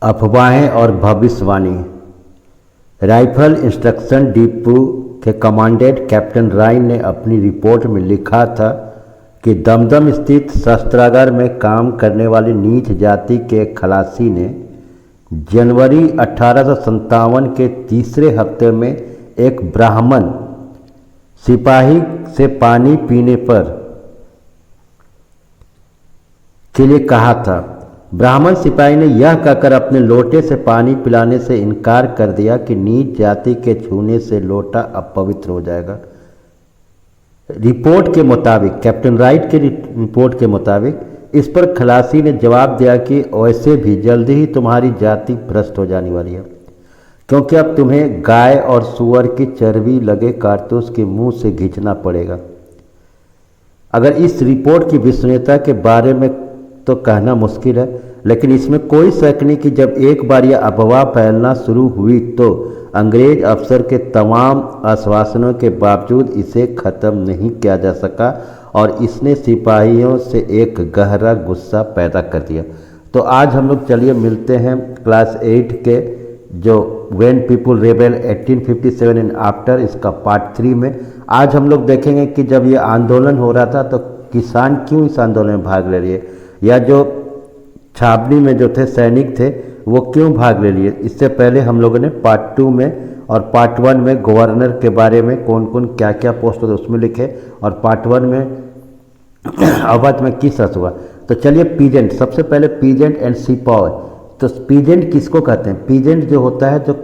अफवाहें और भविष्यवाणी। राइफल इंस्ट्रक्शन डिपो के कमांडेंट कैप्टन राइन ने अपनी रिपोर्ट में लिखा था कि दमदम स्थित शस्त्रागार में काम करने वाली नीच जाति के एक खलासी ने जनवरी 1857 के तीसरे हफ्ते में एक ब्राह्मण सिपाही से पानी पीने पर के लिए कहा था। ब्राह्मण सिपाही ने यह कहकर अपने लोटे से पानी पिलाने से इनकार कर दिया कि नीच जाति के छूने से लोटा अपवित्र हो जाएगा। रिपोर्ट के मुताबिक, कैप्टन राइट के रिपोर्ट के मुताबिक, इस पर खलासी ने जवाब दिया कि वैसे भी जल्दी ही तुम्हारी जाति भ्रष्ट हो जाने वाली है, क्योंकि अब तुम्हें गाय और सुअर की चर्बी लगे कारतूस के मुंह से घिंचना पड़ेगा। अगर इस रिपोर्ट की विश्वसनीयता के बारे में तो कहना मुश्किल है, लेकिन इसमें कोई शक नहीं कि जब एक बार यह अफवाह फैलना शुरू हुई तो अंग्रेज अफसर के तमाम आश्वासनों के बावजूद इसे ख़त्म नहीं किया जा सका और इसने सिपाहियों से एक गहरा गुस्सा पैदा कर दिया। तो आज हम लोग चलिए मिलते हैं क्लास 8 के जो when people rebel 1857 and after, इसका पार्ट 3 में। आज हम लोग देखेंगे कि जब ये आंदोलन हो रहा था तो किसान क्यों इस आंदोलन में भाग ले लिए, या जो छावनी में जो थे सैनिक थे वो क्यों भाग ले लिए। इससे पहले हम लोगों ने पार्ट 2 में और पार्ट 1 में गवर्नर के बारे में कौन कौन क्या क्या पोस्ट होते उसमें लिखे, और पार्ट 1 में अवध में किस तरह हुआ। तो चलिए पीजेंट, सबसे पहले पीजेंट एंड सिपॉय। तो पीजेंट किसको कहते हैं? पीजेंट जो होता है जो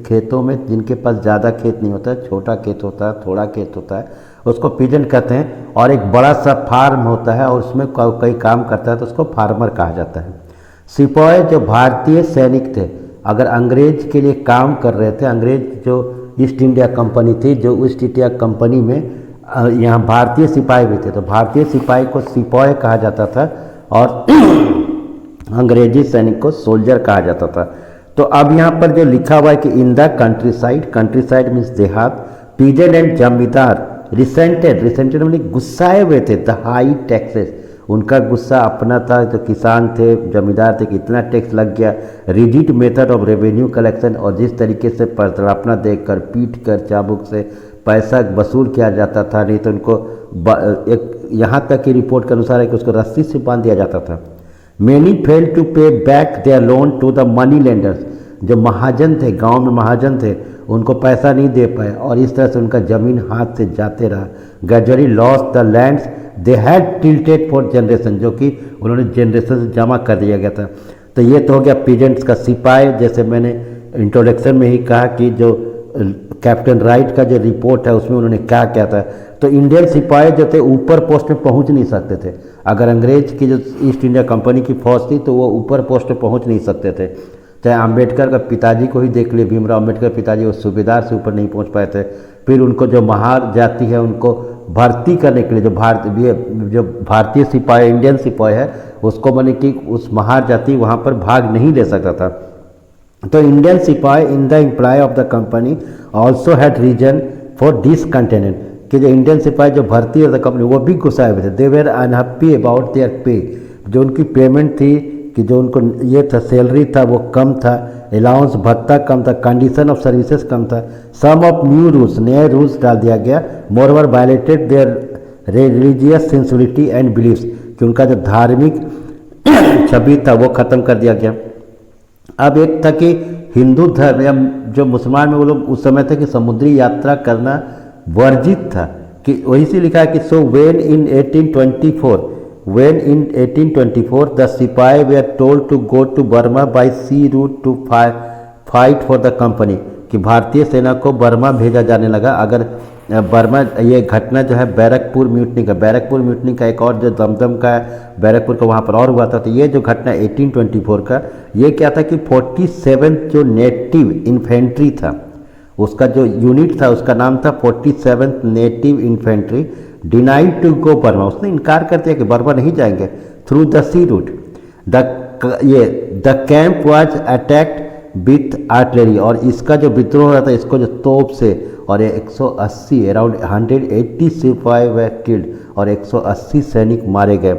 खेतों में जिनके पास ज़्यादा खेत नहीं होता है, छोटा खेत होता है, थोड़ा खेत होता है, उसको पीजेंट कहते हैं। और एक बड़ा सा फार्म होता है और उसमें कई काम करता है तो उसको फार्मर कहा जाता है। सिपॉय जो भारतीय सैनिक थे, अगर अंग्रेज के लिए काम कर रहे थे, अंग्रेज जो ईस्ट इंडिया कंपनी थी, जो ईस्ट इंडिया कंपनी में यहाँ भारतीय सिपाही भी थे, तो भारतीय सिपाही को सिपॉय कहा जाता था और अंग्रेजी सैनिक को सोल्जर कहा जाता था। तो अब यहाँ पर जो लिखा हुआ है कि इन the country side, country side means देहात, पीजेंट एंड जमींदार रिसेंटेड मैंने गुस्साए हुए थे द हाई टैक्सेस। उनका गुस्सा अपना था, जो किसान थे, जमींदार थे कि इतना टैक्स लग गया। Rigid method of revenue collection, और जिस तरीके से प्रताड़ना देकर पीट कर चाबुक से पैसा वसूल किया जाता था, नहीं तो उनको एक यहाँ तक की रिपोर्ट के अनुसार है कि उसको रस्सी से बांध दिया जाता था। Many fail to pay back their loan to the money lenders. जो महाजन थे, गांव में महाजन थे, उनको पैसा नहीं दे पाए और इस तरह से उनका ज़मीन हाथ से जाते रहा। Gradually loss the lands they had tilted for generation, जो कि उन्होंने जनरेशन से जमा कर दिया गया था। तो ये तो हो गया पीजेंट्स का। सिपाही, जैसे मैंने इंट्रोडक्शन में ही कहा कि जो कैप्टन राइट का जो रिपोर्ट है उसमें उन्होंने क्या किया था। तो इंडियन सिपाही जो थे ऊपर पोस्ट में पहुंच नहीं सकते थे। अगर अंग्रेज की जो ईस्ट इंडिया कंपनी की फौज थी तो वो ऊपर पोस्ट पे पहुंच नहीं सकते थे। चाहे अंबेडकर का पिताजी को ही देख लिए, भीमराव अंबेडकर पिताजी वो सूबेदार से ऊपर नहीं पहुंच पाए थे। फिर उनको जो महार जाति है उनको भर्ती करने के लिए जो भारतीय सिपाही, इंडियन सिपाही है, उसको माने कि उस महार जाति वहाँ पर भाग नहीं ले सकता था। तो Indian sipahi in the employ of the company also had reason for discontent, कि जो इंडियन सिपाही जो भर्ती है कंपनी वो भी गुस्साए हुए थे। They were unhappy about their पे, जो उनकी पेमेंट थी कि जो उनको ये था सैलरी था वो कम था, अलाउंस भत्ता कम था, कंडीशन ऑफ सर्विसेज कम था। सम ऑफ न्यू रूल्स, नए रूल्स डाल दिया गया। Moreover violated their religious sensibility and believes, कि उनका जो धार्मिक छवि था वो ख़त्म कर दिया गया। अब एक था कि हिंदू धर्म या जो मुसलमान में वो लोग उस समय थे कि समुद्री यात्रा करना वर्जित था, कि वही से लिखा है कि सो वेन इन 1824 द सिपाही they are told to go to Burma by sea route to fight for the company, कि भारतीय सेना को बर्मा भेजा जाने लगा। अगर बर्मा, ये घटना जो है बैरकपुर म्यूटनी का एक और जो दमदम का बैरकपुर का वहाँ पर और हुआ था। तो ये जो घटना 1824 का, ये क्या था कि 47 जो नेटिव इन्फेंट्री था, उसका जो यूनिट था उसका नाम था 47th native infantry, denied to go Burma, उसने इनकार कर दिया कि बर्मा नहीं जाएंगे through the sea route. The camp was attacked with artillery, और इसका जो विद्रोह हो रहा था इसको जो तोप से, और ये 180 अराउंड 180 सिपाही वे किल्ड, और 180 सैनिक मारे गए,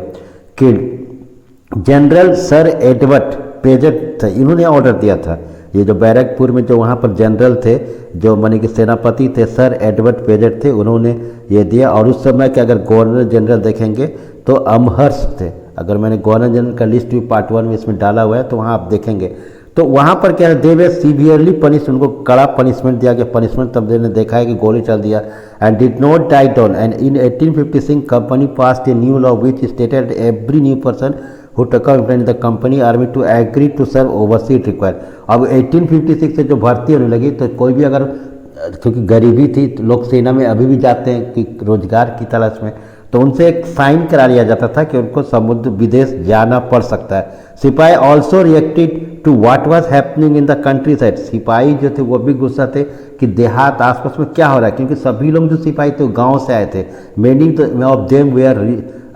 killed. General sir Edward Paget थे, इन्होंने ऑर्डर दिया था। ये जो बैरकपुर में जो वहाँ पर जनरल थे, जो माने कि सेनापति थे, सर एडवर्ड पेजेंट थे, उन्होंने ये दिया। और उस समय के अगर गवर्नर जनरल देखेंगे तो अमहर्ष थे। अगर मैंने गवर्नर जनरल का लिस्ट भी पार्ट 1 में इसमें डाला हुआ है तो वहाँ आप देखेंगे। तो वहाँ पर क्या है, दे वे सीवियरली पनिश, उनको कड़ा पनिशमेंट दिया गया। पनिशमेंट तब ने देखा है कि गोली चल दिया। And did not die down and in 1856 company passed a new law which stated every new person who took up in the company army to agree to serve overseas required। अब 1856 से जो भर्ती होने लगी तो कोई भी अगर, क्योंकि गरीबी थी तो लोग सेना में अभी भी जाते हैं कि रोजगार की तलाश में, तो उनसे एक साइन करा लिया जाता था कि उनको समुद्र विदेश जाना पड़ सकता है। Sipahi also reacted to what was happening in the countryside. सिपाही जो थे वो भी गुस्सा थे कि देहात आसपास में क्या हो रहा है, क्योंकि सभी लोग जो सिपाही थे गांव से आए थे। Many of them were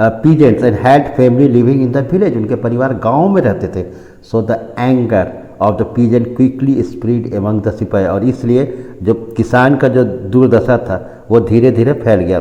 peasants and had family living in the village, उनके परिवार गांव में रहते थे। So the anger of the peasant quickly spread among the sipahi, और इसलिए जो किसान का जो दुर्दशा था वो धीरे धीरे फैल गया।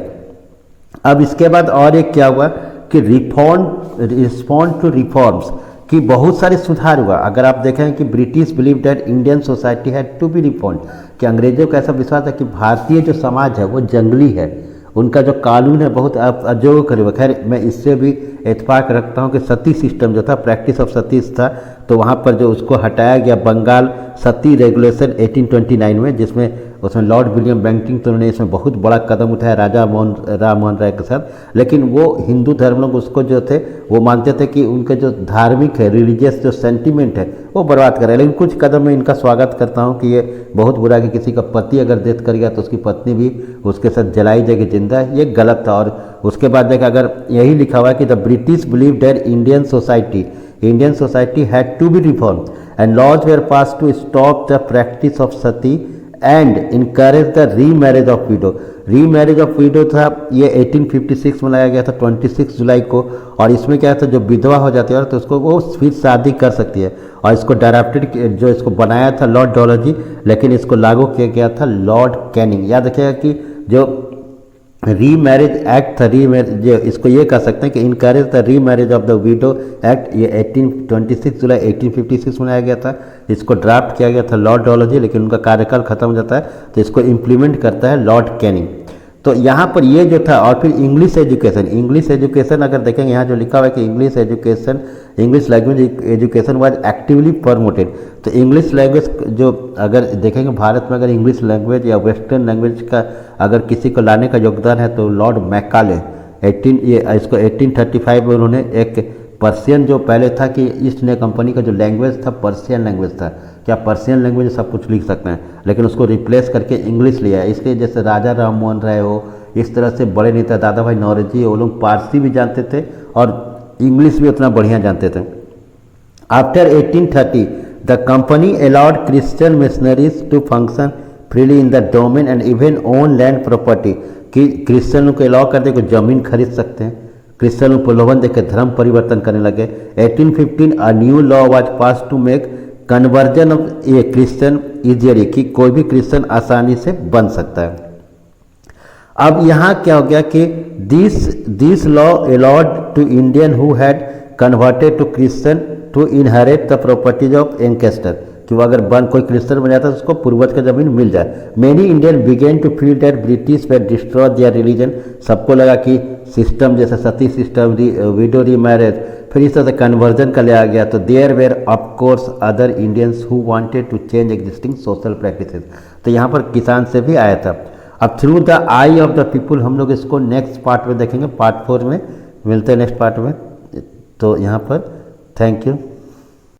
अब इसके बाद और एक क्या हुआ कि रिस्पॉन्ड टू रिफॉर्म्स कि बहुत सारे सुधार हुआ। अगर आप देखें कि British believe that Indian society had to be reformed, कि अंग्रेजों का ऐसा विश्वास है कि भारतीय जो समाज है वो जंगली है, उनका जो कानून है बहुत अजोग करीब। खैर मैं इससे भी इत्फाक रखता हूँ कि सती सिस्टम जो था, प्रैक्टिस ऑफ सतीश था, तो वहाँ पर जो उसको हटाया गया बंगाल सती रेगुलेशन 1829 में, जिसमें उसमें लॉर्ड विलियम बेंटिंग तो उन्होंने इसमें बहुत बड़ा कदम उठाया राजा राम मोहन राय के साथ। लेकिन वो हिंदू धर्म लोग उसको जो थे वो मानते थे कि उनके जो धार्मिक है, रिलीजियस जो सेंटीमेंट है वो बर्बाद करे। लेकिन कुछ कदम में इनका स्वागत करता हूँ कि ये बहुत बुरा कि किसी का पति अगर डेथ कर गया तो उसकी पत्नी भी उसके साथ जलाई जाएगी जिंदा, ये गलत था। और उसके बाद देखा अगर यही लिखा हुआ है कि the British believe that Indian society had to be reform and laws were pass to stop the practice of sati and encourage the remarriage of widow. Remarriage of widow था ये 1856 में लाया गया था 26 जुलाई को। और इसमें क्या था, जो विधवा हो जाती है तो उसको वो फिर शादी कर सकती है। और इसको ड्राफ्टेड जो इसको बनाया था लॉर्ड डॉलजी, लेकिन इसको लागू किया गया था लॉर्ड कैनिंग। याद रखिएगा कि जो रीमैरिज एक्ट था, रीमैरिज इसको ये कह सकते हैं कि encourage the remarriage of the widow act, ये 26 जुलाई 1856 में लाया गया था। इसको ड्राफ्ट किया गया था लॉर्ड डॉलजी, लेकिन उनका कार्यकाल खत्म हो जाता है तो इसको इम्प्लीमेंट करता है लॉर्ड कैनिंग। तो यहाँ पर ये जो था, और फिर इंग्लिश एजुकेशन अगर देखेंगे यहाँ जो लिखा हुआ है कि English language education was actively promoted. तो इंग्लिश लैंग्वेज जो अगर देखेंगे भारत में, अगर इंग्लिश लैंग्वेज या वेस्टर्न लैंग्वेज का अगर किसी को लाने का योगदान है तो लॉर्ड मैकाले 1835 में उन्होंने एक पर्शियन, जो पहले था कि ईस्ट इंडिया कंपनी का जो लैंग्वेज था पर्शियन लैंग्वेज था, क्या पर्शियन लैंग्वेज सब कुछ लिख सकते हैं, लेकिन उसको रिप्लेस करके इंग्लिश लिया है। इसलिए जैसे राजा राम मोहन राय हो, इस तरह से बड़े नेता दादा भाई नौरोजी, वो लोग पारसी भी जानते थे और इंग्लिश भी उतना बढ़िया जानते थे। After 1830 the company allowed Christian missionaries to function freely in the domain and even own land property, कि क्रिश्चियनों को अलाउ कर दे को जमीन खरीद सकते हैं। क्रिश्चियनों प्रलोभन देकर धर्म परिवर्तन करने लगे। 1815 a new law was pass to make conversion of a Christian easier, कि कोई भी क्रिश्चियन आसानी से बन सकता है। अब यहाँ क्या हो गया कि this law allowed to Indian who had converted to Christian to inherit the properties of ancestor, कि वो अगर कोई क्रिश्चियन बन जाता है तो उसको पूर्वज का जमीन मिल जाए। Many Indian began to feel that British they destroy their religion, सबको लगा कि सिस्टम जैसे सती सिस्टम, विडो रीमैरिज, फिर इस तरह से कन्वर्जन का लिया गया। तो there were of course other Indians who wanted to change existing social practices, तो यहाँ पर किसान से भी आया था। अब through the eye of the people हम लोग इसको नेक्स्ट पार्ट में देखेंगे, पार्ट 4 में मिलते हैं नेक्स्ट पार्ट में। तो यहाँ पर थैंक यू।